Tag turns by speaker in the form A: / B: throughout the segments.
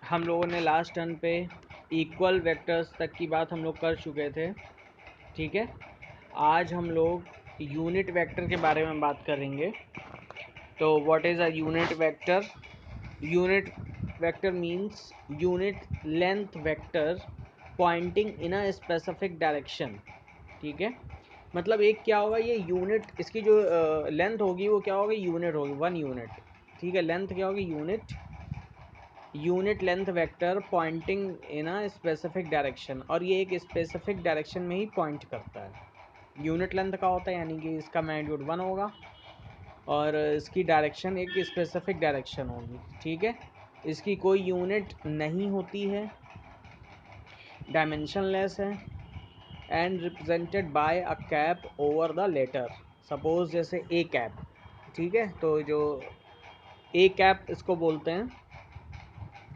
A: हम लोगों ने लास्ट टर्न पे इक्वल वेक्टर्स तक की बात हम लोग कर चुके थे, ठीक है। आज हम लोग यूनिट वेक्टर के बारे में बात करेंगे। तो what is a unit vector? Unit vector means unit length vector pointing in a specific direction, ठीक है। मतलब एक क्या होगा, ये यूनिट, इसकी जो लेंथ होगी वो क्या होगी, यूनिट होगी, 1 यूनिट, ठीक है। लेंथ क्या होगी, unit length vector pointing in a specific direction, और ये एक स्पेसिफिक डायरेक्शन में ही पॉइंट करता है। यूनिट लेंथ का होता है यानी कि इसका मैग्नीट्यूड 1 होगा और इसकी डायरेक्शन एक स्पेसिफिक डायरेक्शन होगी, ठीक है। इसकी कोई यूनिट नहीं होती है, डायमेंशनलेस है and represented by a cap over the letter. Suppose जैसे ए कैप, ठीक है, तो जो ए कैप इसको बोलते हैं,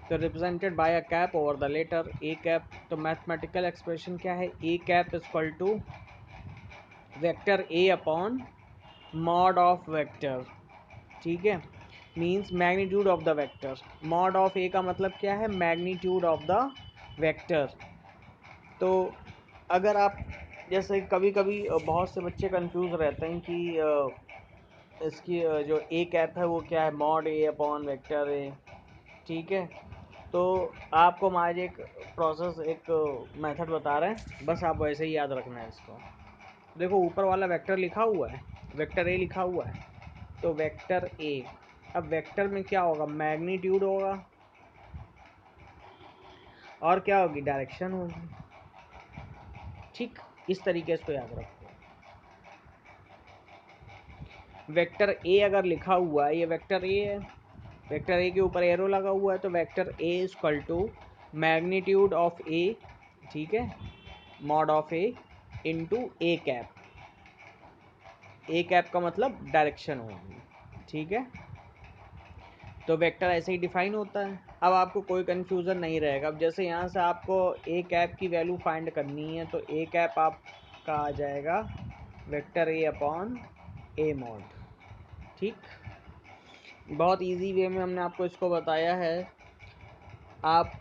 A: तो represented by a cap over the letter A cap. तो मैथमेटिकल एक्सप्रेशन क्या है, A cap equal to vector A upon mod of vector, ठीक है। Means magnitude of the vector. Mod of A का मतलब क्या है, मैग्नीट्यूड ऑफ द वेक्टर। तो अगर आप जैसे कभी कभी बहुत से बच्चे कंफ्यूज रहते हैं कि इसकी जो ए कैप है वो क्या है, मॉड ए अपॉन वेक्टर ए, ठीक है। तो आपको हम आज एक प्रोसेस, एक मेथड बता रहे हैं, बस आप वैसे ही याद रखना है इसको। देखो ऊपर वाला वेक्टर लिखा हुआ है, वेक्टर ए लिखा हुआ है, तो वेक्टर ए, अब वेक्टर में क्या होगा, मैग्नीट्यूड होगा और क्या होगी, डायरेक्शन होगी, ठीक। इस तरीके से इसको याद रखो। वेक्टर ए अगर लिखा हुआ है, ये वेक्टर ए है, वेक्टर ए के ऊपर एरो लगा हुआ है, तो vector A equal to magnitude of A, ठीक है, mod of A into A cap. A cap का मतलब डायरेक्शन होगी, ठीक है। तो वेक्टर ऐसे ही डिफाइन होता है। अब आपको कोई कन्फ्यूज़न नहीं रहेगा। अब जैसे यहाँ से आपको ए कैप की वैल्यू फाइंड करनी है, तो ए कैप आपका आ जाएगा vector A upon A mod, ठीक। बहुत इजी वे में हमने आपको इसको बताया है।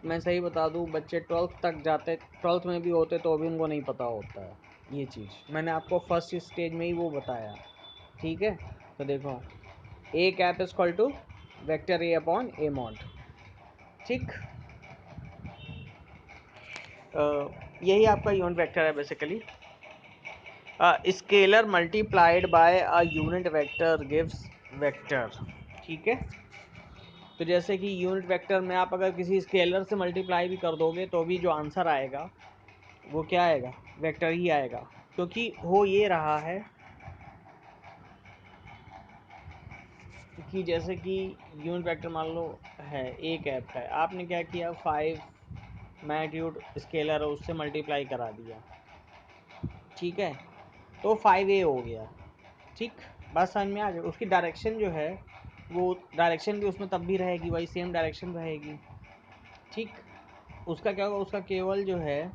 A: मैं सही बता दूं, बच्चे 12th तक जाते, 12th में भी होते तो भी उनको नहीं पता होता है ये चीज़। मैंने आपको फर्स्ट स्टेज में ही वो बताया, ठीक है। तो देखो A cap is equal to vector A upon A mod, ठीक। यही आपका यूनिट वेक्टर है basically. Scalar multiplied by a unit vector gives vector, ठीक है। तो जैसे कि यूनिट वेक्टर में आप अगर किसी स्केलर से मल्टीप्लाई भी कर दोगे तो भी जो आंसर आएगा वो क्या आएगा, वेक्टर ही आएगा। क्योंकि हो ये रहा है कि जैसे कि यूनिट वेक्टर मान लो है ए कैप है, आपने क्या किया, 5 मैग्नीट्यूड स्केलर है उससे मल्टीप्लाई करा दिया, ठीक है, तो 5a हो गया, ठीक। बात समझ में आ गई। उसकी डायरेक्शन जो है वो डायरेक्शन भी उसमें तब भी रहेगी, वही सेम डायरेक्शन रहेगी, ठीक। उसका क्या होगा, उसका केवल जो है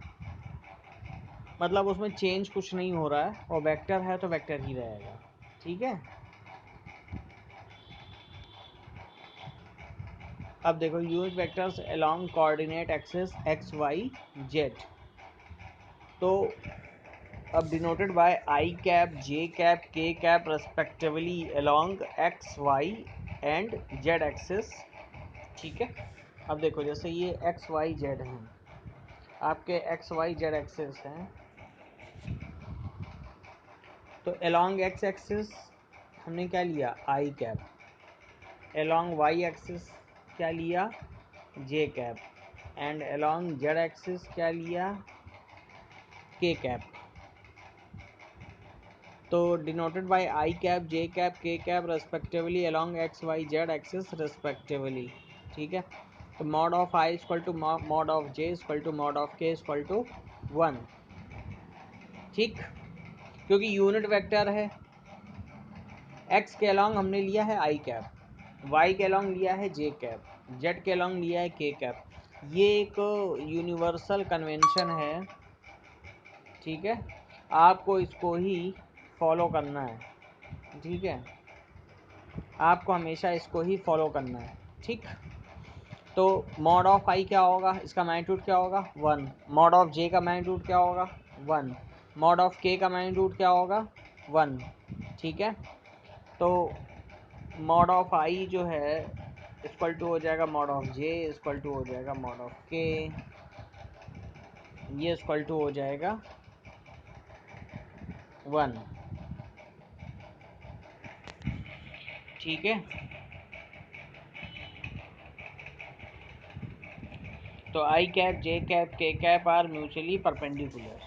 A: मतलब उसमें चेंज कुछ नहीं हो रहा है, और वेक्टर है तो वेक्टर ही रहेगा, ठीक है। अब देखो unit vectors along coordinate axis X Y Z, तो अब denoted by I cap J cap K cap respectively along X Y and Z axis, ठीक है। अब देखो जैसे ये एक्स वाई जेड हैं, आपके एक्स वाई जेड एक्सिस हैं, तो अलोंग एक्स एक्सिस हमने क्या लिया, I cap, along Y axis क्या लिया, J cap, and along Z axis क्या लिया, के कैप। तो denoted by I cap J cap K cap respectively along X Y Z axis respectively, ठीक है। तो mod of I equal to mod of J equal to mod of K equal to 1, ठीक। क्योंकि unit vector है, X के along हमने लिया है आई कैप, वाई के अलोंग लिया है जे कैप, जेड के अलोंग लिया है के कैप। ये एक यूनिवर्सल कन्वेंशन है, ठीक है। आपको इसको ही फॉलो करना है, ठीक है, आपको हमेशा इसको ही फॉलो करना है, ठीक। तो मॉड ऑफ आई क्या होगा, इसका मैग्नीट्यूड क्या होगा 1, मॉड ऑफ जे का मैग्नीट्यूड क्या होगा 1, मॉड ऑफ के का मैग्नीट्यूड क्या होगा 1, ठीक है। तो मॉड ऑफ आई जो है इक्वल टू हो जाएगा mod of J, equal to हो जाएगा मॉड ऑफ के, ये इक्वल टू हो जाएगा 1, ठीक है। तो I cap J cap K cap are mutually perpendicular,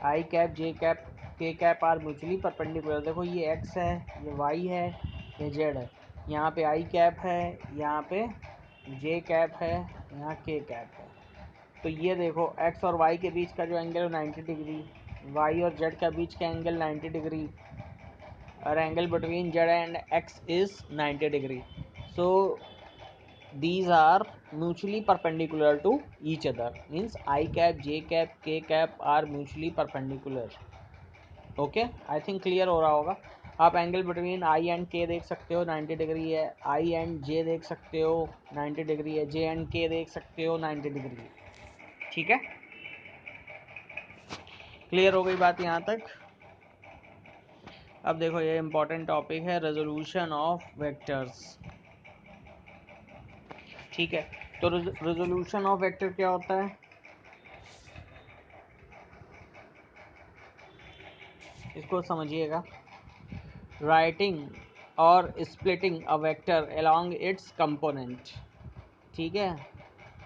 A: I cap J cap K cap are mutually perpendicular. देखो ये एक्स है, ये वाई है, ये जेड है, यहाँ पे आई कैप है, यहाँ पे जे कैप है, यहाँ के कैप है। तो ये देखो एक्स और वाई के बीच का जो एंगल है 90 डिग्री, वाई और जेड के बीच का एंगल 90 डिग्री, और angle between Z and x is 90 degree. So these are mutually perpendicular to each other, means I cap j cap k cap are mutually perpendicular। Okay, I think clear हो रहा होगा। आप angle between I and के देख सकते हो 90 degree है, आई and जे देख सकते हो 90 डिग्री है, जे एंड के देख सकते हो 90 डिग्री, ठीक है। क्लियर हो गई बात यहाँ तक। अब देखो ये इंपॉर्टेंट टॉपिक है रेजोल्यूशन ऑफ वेक्टर्स, ठीक है। तो रेजोल्यूशन ऑफ वेक्टर क्या होता है, इसको समझिएगा। राइटिंग और splitting a vector along it's component, ठीक है।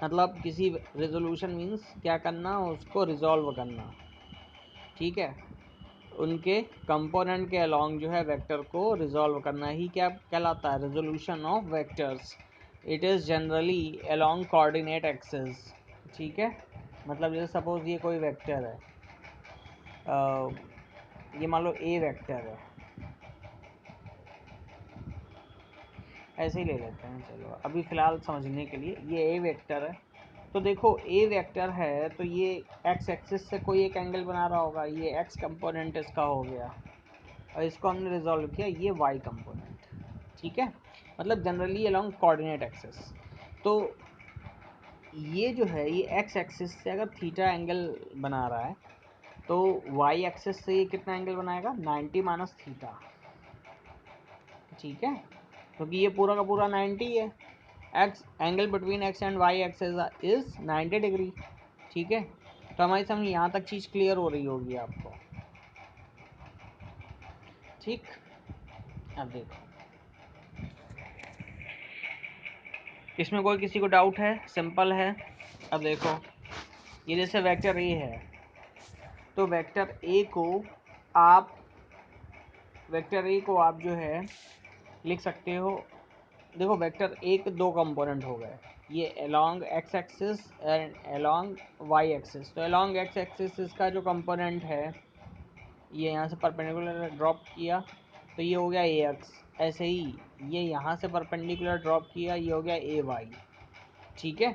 A: मतलब किसी रेजोल्यूशन मीन्स क्या करना, उसको रिजॉल्व करना, ठीक है। उनके कंपोनेंट के अलोंग जो है वेक्टर को रिजॉल्व करना ही क्या कहलाता है, resolution of vectors. It is generally along coordinate axis, ठीक है। मतलब जैसे सपोज ये कोई वेक्टर है, ये मान लो ए वेक्टर है, ऐसे ही ले लेते हैं, चलो अभी फ़िलहाल समझने के लिए ये ए वेक्टर है। तो देखो ए वेक्टर है तो ये एक्स एक्सिस से कोई एक एंगल बना रहा होगा, ये एक्स कंपोनेंट इसका हो गया, और इसको हमने रिजॉल्व किया ये वाई कंपोनेंट, ठीक है। मतलब जनरली अलोंग कोऑर्डिनेट एक्सिस। तो ये जो है ये एक्स एक्सिस से अगर थीटा एंगल बना रहा है तो वाई एक्सिस से ये कितना एंगल बनाएगा 90 माइनस थीटा, ठीक है। क्योंकि ये पूरा का पूरा 90 है, X angle between X and Y axis is 90 degree, ठीक है। तो हमारी समझ यहाँ तक चीज़ क्लियर हो रही होगी आपको, ठीक। अब देखो इसमें कोई किसी को डाउट है, सिंपल है। अब देखो ये जैसे वेक्टर ए है, तो वेक्टर ए को आप जो है लिख सकते हो। देखो वेक्टर ए के दो कंपोनेंट हो गए, ये along X axis and along Y axis. तो अलोंग एक्स एक्सिस इसका जो कंपोनेंट है ये यहाँ से परपेंडिकुलर ड्रॉप किया तो ये हो गया ए एक्स, ऐसे ही ये यहाँ से परपेंडिकुलर ड्रॉप किया ये हो गया ए वाई, ठीक है।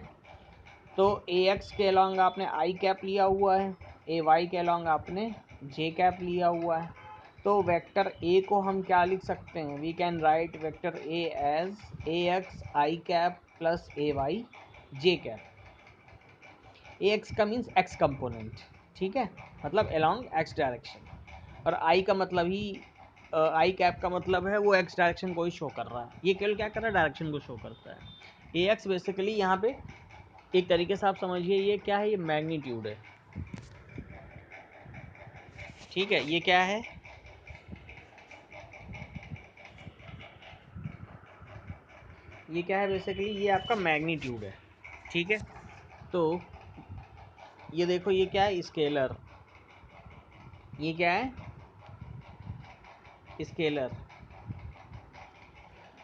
A: तो ए एक्स के अलोंग आपने आई कैप लिया हुआ है, ए वाई के अलोंग आपने जे कैप लिया हुआ है। तो वेक्टर ए को हम क्या लिख सकते हैं, we can write vector A as A X I cap plus A Y J cap. A X का मीन्स एक्स कंपोनेंट, ठीक है, मतलब अलोंग एक्स डायरेक्शन, और आई का मतलब ही आई कैप का मतलब है वो एक्स डायरेक्शन को ही शो कर रहा है, ये केवल क्या कर रहा है डायरेक्शन को शो करता है। ए एक्स बेसिकली यहाँ पे एक तरीके से आप समझिए ये क्या है, ये मैग्नीट्यूड है, ठीक है। ये क्या है, ये क्या है बेसिकली, ये आपका मैग्नीट्यूड है, ठीक है। तो ये देखो ये क्या है स्केलर, ये क्या है स्केलर।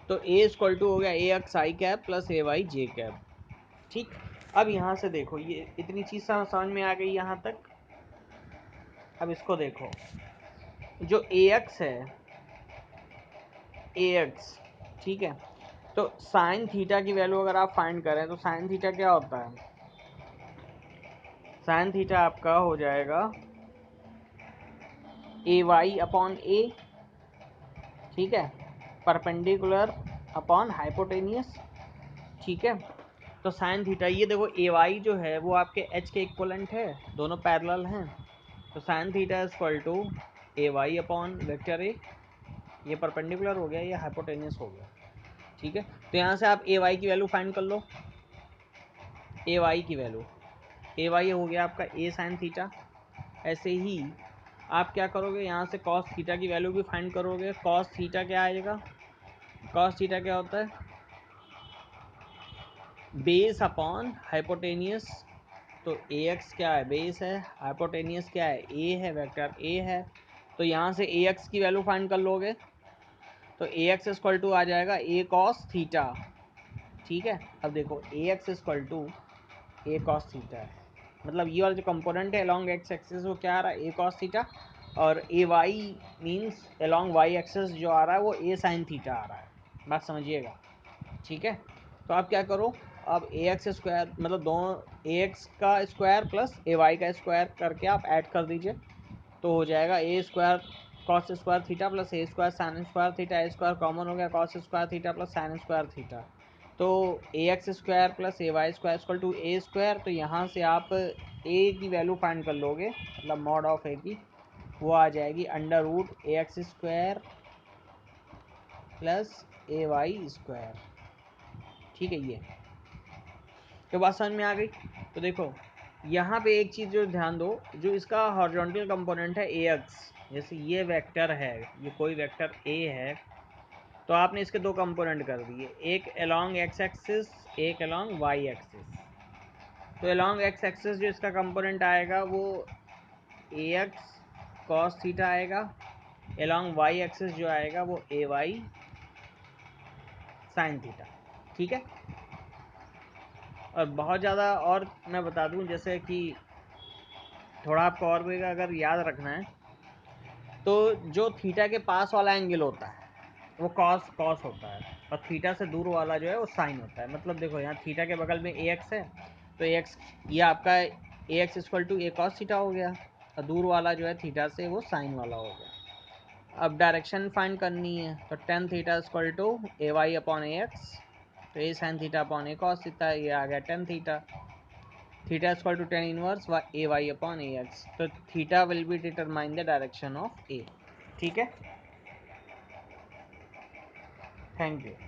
A: तो ए इक्वल टू हो गया ए X I cap plus A Y J cap, ठीक। अब यहाँ से देखो ये इतनी चीज़ समझ में आ गई यहाँ तक। अब इसको देखो जो ए एक्स है, ए एक्स, ठीक है। तो साइन थीटा की वैल्यू अगर आप फाइंड करें तो साइन थीटा क्या होता है, साइन थीटा आपका हो जाएगा ए वाई अपॉन ए, ठीक है। परपेंडिकुलर अपॉन हाइपोटेनियस, ठीक है। तो साइन थीटा, ये देखो ए वाई जो है वो आपके एच के इक्वलेंट है, दोनों पैरेलल हैं। तो sine theta is equal to A Y upon vector A, ये परपेंडिकुलर हो गया, ये हाइपोटेनियस हो गया, ठीक है। तो यहाँ से आप ए वाई की वैल्यू फाइंड कर लो, ए वाई की वैल्यू, ए वाई हो गया आपका ए साइन थीटा। ऐसे ही आप क्या करोगे, यहाँ से कॉस थीटा की वैल्यू भी फाइंड करोगे। कॉस थीटा क्या आएगा, कॉस थीटा क्या होता है, बेस अपॉन हाइपोटेनियस। तो ए एक्स क्या है, बेस है, हाइपोटेनियस क्या है, ए है, वेक्टर ए है। तो यहाँ से ए एक्स की वैल्यू फाइंड कर लोगे, तो ए एक्स इक्वल टू आ जाएगा ए कॉस थीटा, ठीक है। अब देखो A X equal to A cos theta है, मतलब ये वाला जो कंपोनेंट है अलॉन्ग एक्स एक्सिस वो क्या आ रहा है, ए कॉस थीटा, और A Y means along Y axis जो आ रहा है वो ए साइन थीटा आ रहा है। बात समझिएगा, ठीक है। तो आप क्या करो, अब ए एक्स स्क्वायर मतलब दोनों ए एक्स का स्क्वायर प्लस ए वाई का स्क्वायर करके आप ऐड कर दीजिए, तो हो जाएगा A square cos square theta plus A square sine square theta, A square common हो गया, cos square theta plus sine square theta. तो A X square plus A Y square equal to A square. तो यहाँ से आप ए की value find कर लोगे, मतलब मॉड ऑफ ए की, वो आ जाएगी under root A X square plus A Y square, ठीक है। ये तो बात समझ में आ गई। तो देखो यहाँ पे एक चीज़ जो ध्यान दो, जो इसका हॉरिजॉन्टल कंपोनेंट है ए एक्स, जैसे ये वेक्टर है, ये कोई वेक्टर ए है, तो आपने इसके दो कंपोनेंट कर दिए, एक अलोंग एक्स एक्सिस, एक अलोंग वाई एक्सिस। तो अलोंग एक्स एक्सिस जो इसका कंपोनेंट आएगा वो ए एक्स कॉस थीटा आएगा, अलोंग वाई एक्सिस जो आएगा वो ए वाई साइन थीटा, ठीक है। और बहुत ज़्यादा और मैं बता दूं, जैसे कि थोड़ा आपको और भी अगर याद रखना है, तो जो थीटा के पास वाला एंगल होता है वो कॉस कॉस होता है, और थीटा से दूर वाला जो है वो साइन होता है। मतलब देखो यहाँ थीटा के बगल में ए एक्स है, तो ए एक्स ये आपका A X equal to A cos theta हो गया, और दूर वाला जो है थीटा से वो साइन वाला हो गया। अब डायरेक्शन फाइंड करनी है, तो tan theta equal to A Y upon A X, तो A sine theta upon A cos theta, ये आ गया tan theta. Theta equal to tan inverse A Y upon A X, तो theta will be determine the direction of A, ठीक है। Thank you.